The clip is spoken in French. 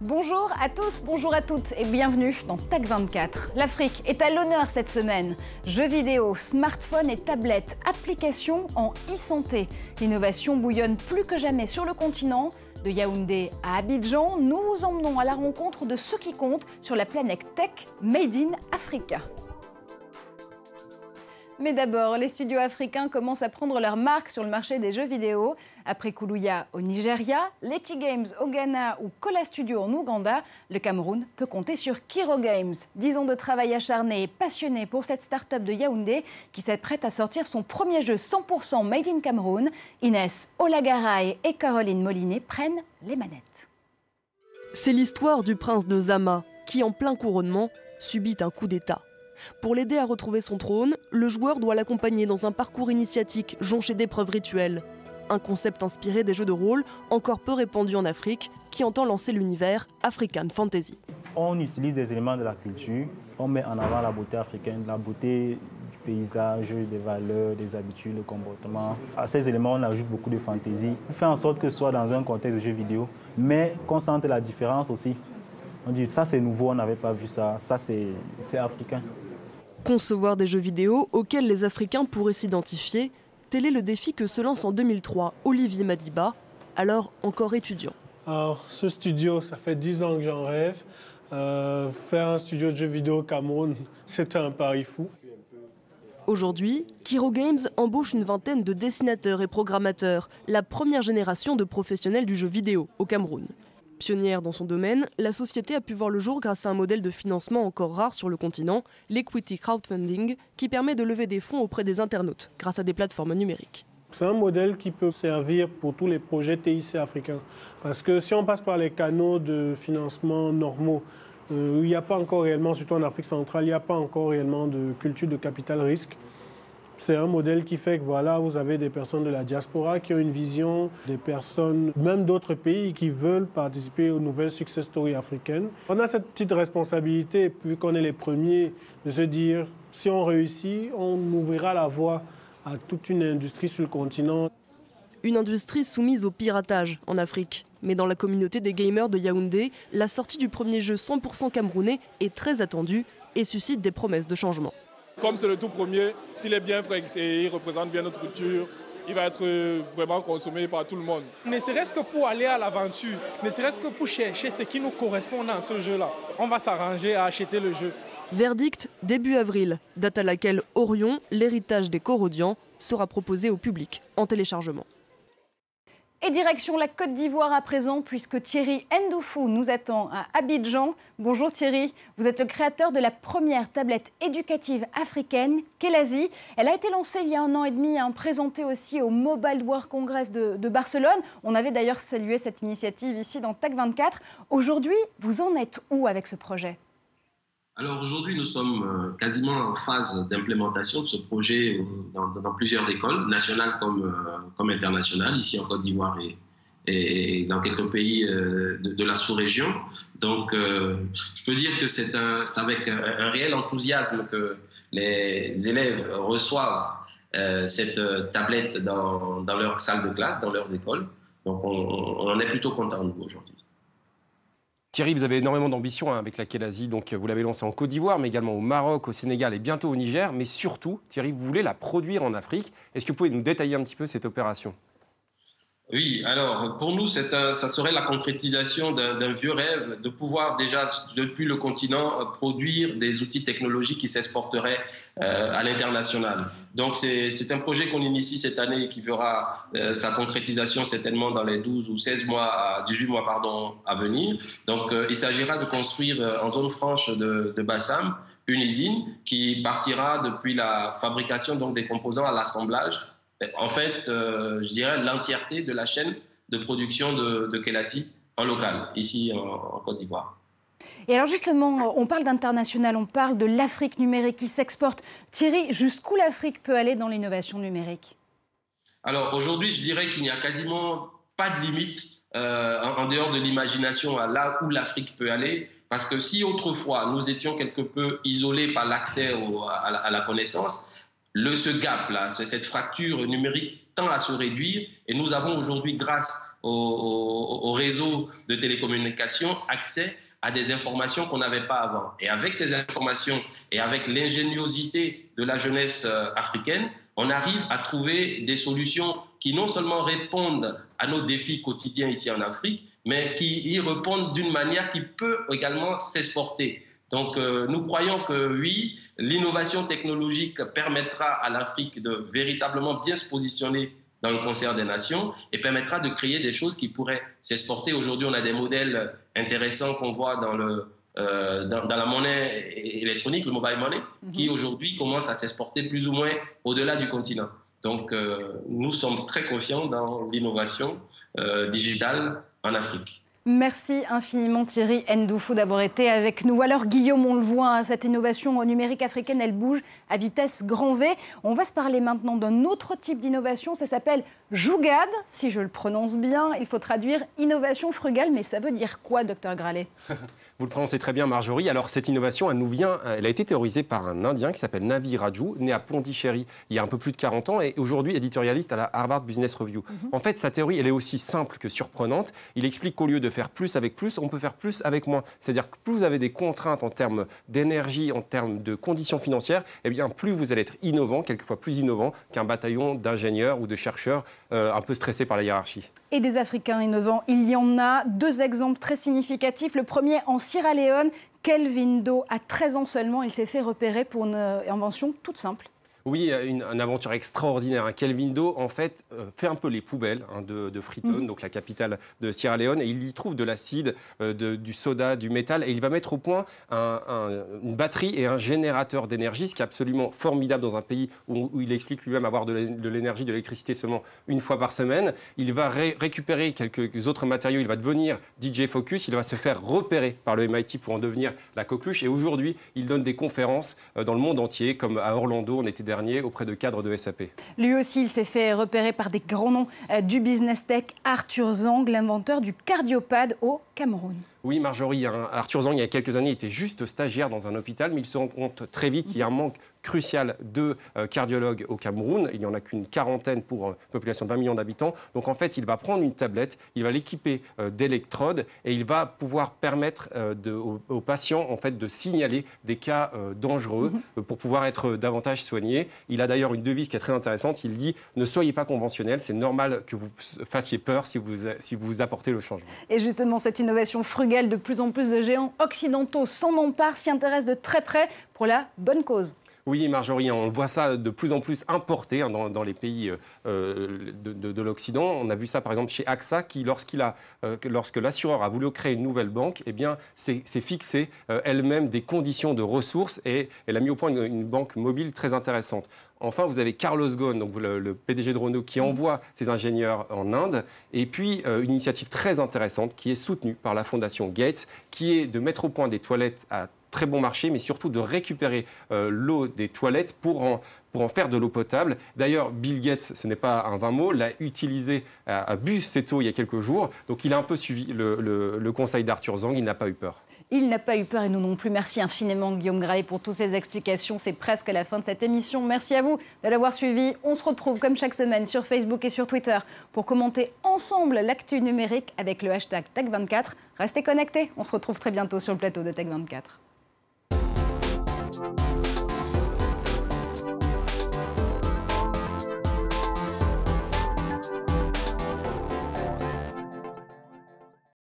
Bonjour à tous, bonjour à toutes et bienvenue dans TAC24. L'Afrique est à l'honneur cette semaine. Jeux vidéo, smartphones et tablettes, applications en e-santé. L'innovation bouillonne plus que jamais sur le continent. De Yaoundé à Abidjan, nous vous emmenons à la rencontre de ceux qui comptent sur la planète tech Made in Africa. Mais d'abord, les studios africains commencent à prendre leur marque sur le marché des jeux vidéo. Après Koulouya au Nigeria, Leti Games au Ghana ou Kola Studio en Ouganda, le Cameroun peut compter sur Kiro Games. 10 ans de travail acharné et passionné pour cette start-up de Yaoundé qui s'apprête à sortir son premier jeu 100% Made in Cameroun. Inès Olagaray et Caroline Molinet prennent les manettes. C'est l'histoire du prince de Zama qui, en plein couronnement, subit un coup d'État. Pour l'aider à retrouver son trône, le joueur doit l'accompagner dans un parcours initiatique jonché d'épreuves rituelles. Un concept inspiré des jeux de rôle, encore peu répandu en Afrique, qui entend lancer l'univers African Fantasy. On utilise des éléments de la culture, on met en avant la beauté africaine, la beauté du paysage, des valeurs, des habitudes, le comportement. À ces éléments, on ajoute beaucoup de fantaisie pour faire en sorte que ce soit dans un contexte de jeu vidéo, mais qu'on sente la différence aussi. On dit ça c'est nouveau, on n'avait pas vu ça, ça c'est africain. Concevoir des jeux vidéo auxquels les Africains pourraient s'identifier, tel est le défi que se lance en 2003 Olivier Madiba, alors encore étudiant. Alors, ce studio, ça fait 10 ans que j'en rêve. Faire un studio de jeux vidéo au Cameroun, c'était un pari fou. Aujourd'hui, Kiro Games embauche une vingtaine de dessinateurs et programmateurs, la première génération de professionnels du jeu vidéo au Cameroun. Pionnière dans son domaine, la société a pu voir le jour grâce à un modèle de financement encore rare sur le continent, l'Equity Crowdfunding, qui permet de lever des fonds auprès des internautes grâce à des plateformes numériques. C'est un modèle qui peut servir pour tous les projets TIC africains. Parce que si on passe par les canaux de financement normaux, il n'y a pas encore réellement, surtout en Afrique centrale, il n'y a pas encore réellement de culture de capital risque. C'est un modèle qui fait que voilà, vous avez des personnes de la diaspora qui ont une vision, des personnes même d'autres pays qui veulent participer aux nouvelles success stories africaines. On a cette petite responsabilité, puis qu'on est les premiers, de se dire si on réussit, on ouvrira la voie à toute une industrie sur le continent. Une industrie soumise au piratage en Afrique. Mais dans la communauté des gamers de Yaoundé, la sortie du premier jeu 100% camerounais est très attendue et suscite des promesses de changement. Comme c'est le tout premier, s'il est bien frais et il représente bien notre culture, il va être vraiment consommé par tout le monde. Ne serait-ce que pour aller à l'aventure, ne serait-ce que pour chercher ce qui nous correspond dans ce jeu-là, on va s'arranger à acheter le jeu. Verdict début avril, date à laquelle Orion, l'héritage des Korodians, sera proposé au public en téléchargement. Et direction la Côte d'Ivoire à présent, puisque Thierry Ndoufou nous attend à Abidjan. Bonjour Thierry, vous êtes le créateur de la première tablette éducative africaine, Kelasi. Elle a été lancée il y a 1 an et demi, présentée aussi au Mobile World Congress de Barcelone. On avait d'ailleurs salué cette initiative ici dans TAC24. Aujourd'hui, vous en êtes où avec ce projet ? Alors aujourd'hui, nous sommes quasiment en phase d'implémentation de ce projet dans plusieurs écoles, nationales comme internationales, ici en Côte d'Ivoire et dans quelques pays de la sous-région. Donc, je peux dire que c'est avec un réel enthousiasme que les élèves reçoivent cette tablette dans leur salle de classe, dans leurs écoles. Donc, on en est plutôt contents, nous, aujourd'hui. Thierry, vous avez énormément d'ambition avec la Kelasi, donc vous l'avez lancée en Côte d'Ivoire, mais également au Maroc, au Sénégal et bientôt au Niger. Mais surtout, Thierry, vous voulez la produire en Afrique. Est-ce que vous pouvez nous détailler un petit peu cette opération ? Oui, alors pour nous, ça serait la concrétisation d'un vieux rêve de pouvoir déjà, depuis le continent, produire des outils technologiques qui s'exporteraient à l'international. Donc c'est un projet qu'on initie cette année et qui verra sa concrétisation certainement dans les 12 ou 18 mois à venir. Donc il s'agira de construire en zone franche de Bassam une usine qui partira depuis la fabrication donc, des composants à l'assemblage. En fait, je dirais l'entièreté de la chaîne de production de Kelasi en local, ici en Côte d'Ivoire. Et alors justement, on parle d'international, on parle de l'Afrique numérique qui s'exporte. Thierry, jusqu'où l'Afrique peut aller dans l'innovation numérique ? Alors aujourd'hui, je dirais qu'il n'y a quasiment pas de limite en dehors de l'imagination à là où l'Afrique peut aller. Parce que si autrefois, nous étions quelque peu isolés par l'accès à la connaissance, ce gap-là, cette fracture numérique tend à se réduire et nous avons aujourd'hui, grâce au réseau de télécommunications, accès à des informations qu'on n'avait pas avant. Et avec ces informations et avec l'ingéniosité de la jeunesse africaine, on arrive à trouver des solutions qui non seulement répondent à nos défis quotidiens ici en Afrique, mais qui y répondent d'une manière qui peut également s'exporter. Donc nous croyons que oui, l'innovation technologique permettra à l'Afrique de véritablement bien se positionner dans le concert des nations et permettra de créer des choses qui pourraient s'exporter. Aujourd'hui, on a des modèles intéressants qu'on voit dans la monnaie électronique, le mobile money, qui aujourd'hui commence à s'exporter plus ou moins au-delà du continent. Donc nous sommes très confiants dans l'innovation digitale en Afrique. Merci infiniment Thierry Ndoufou d'avoir été avec nous. Alors Guillaume, on le voit, cette innovation numérique africaine, elle bouge à vitesse grand V. On va se parler maintenant d'un autre type d'innovation, ça s'appelle Jougad, si je le prononce bien. Il faut traduire innovation frugale, mais ça veut dire quoi, docteur Gralet? Vous le prononcez très bien, Marjorie. Alors cette innovation, elle a été théorisée par un Indien qui s'appelle Navi Raju, né à Pondichéry il y a un peu plus de 40 ans et aujourd'hui éditorialiste à la Harvard Business Review. En fait, sa théorie, elle est aussi simple que surprenante. Il explique qu'au lieu de faire plus avec plus, on peut faire plus avec moins. C'est-à-dire que plus vous avez des contraintes en termes d'énergie, en termes de conditions financières, eh bien plus vous allez être innovant, quelquefois plus innovant qu'un bataillon d'ingénieurs ou de chercheurs un peu stressés par la hiérarchie. Et des Africains innovants, il y en a. Deux exemples très significatifs. Le premier en Sierra Leone, Kelvin Doe, à 13 ans seulement, il s'est fait repérer pour une invention toute simple. Oui, une aventure extraordinaire. Kelvin Doe, en fait, fait un peu les poubelles de Freetown, donc la capitale de Sierra Leone, et il y trouve de l'acide, du soda, du métal, et il va mettre au point une batterie et un générateur d'énergie, ce qui est absolument formidable dans un pays où il explique lui-même avoir de l'énergie, de l'électricité seulement une fois par semaine. Il va récupérer quelques autres matériaux, il va devenir DJ Focus, il va se faire repérer par le MIT pour en devenir la coqueluche, et aujourd'hui, il donne des conférences dans le monde entier, comme à Orlando, on était dernier auprès de cadres de SAP. Lui aussi, il s'est fait repérer par des grands noms du business tech. Arthur Zhang, l'inventeur du cardiopad au Cameroun. Oui, Marjorie, Arthur Zhang, il y a quelques années, était juste stagiaire dans un hôpital, mais il se rend compte très vite qu'il y a un manque crucial de cardiologues au Cameroun. Il n'y en a qu'une quarantaine pour une population de 20 millions d'habitants. Donc, en fait, il va prendre une tablette, il va l'équiper d'électrodes et il va pouvoir permettre aux patients, en fait, de signaler des cas dangereux pour pouvoir être davantage soignés. Il a d'ailleurs une devise qui est très intéressante. Il dit « Ne soyez pas conventionnel, c'est normal que vous fassiez peur si vous apportez le changement. » Et justement, cette innovation frugale, de plus en plus de géants occidentaux s'en emparent, s'y intéressent de très près pour la bonne cause. Oui, Marjorie, on voit ça de plus en plus importé dans les pays de l'Occident. On a vu ça par exemple chez AXA qui, lorsque l'assureur a voulu créer une nouvelle banque, eh bien, s'est fixé elle-même des conditions de ressources et elle a mis au point une banque mobile très intéressante. Enfin, vous avez Carlos Ghosn, donc le PDG de Renault, qui envoie ses ingénieurs en Inde. Et puis, une initiative très intéressante qui est soutenue par la fondation Gates, qui est de mettre au point des toilettes à très bon marché, mais surtout de récupérer l'eau des toilettes pour en faire de l'eau potable. D'ailleurs, Bill Gates, ce n'est pas un vain mot, l'a utilisé, a bu cette eau il y a quelques jours. Donc, il a un peu suivi le conseil d'Arthur Zhang, il n'a pas eu peur. Il n'a pas eu peur et nous non plus. Merci infiniment Guillaume Gralet pour toutes ces explications. C'est presque la fin de cette émission. Merci à vous de l'avoir suivi. On se retrouve comme chaque semaine sur Facebook et sur Twitter pour commenter ensemble l'actu numérique avec le hashtag Tech24. Restez connectés. On se retrouve très bientôt sur le plateau de Tech24.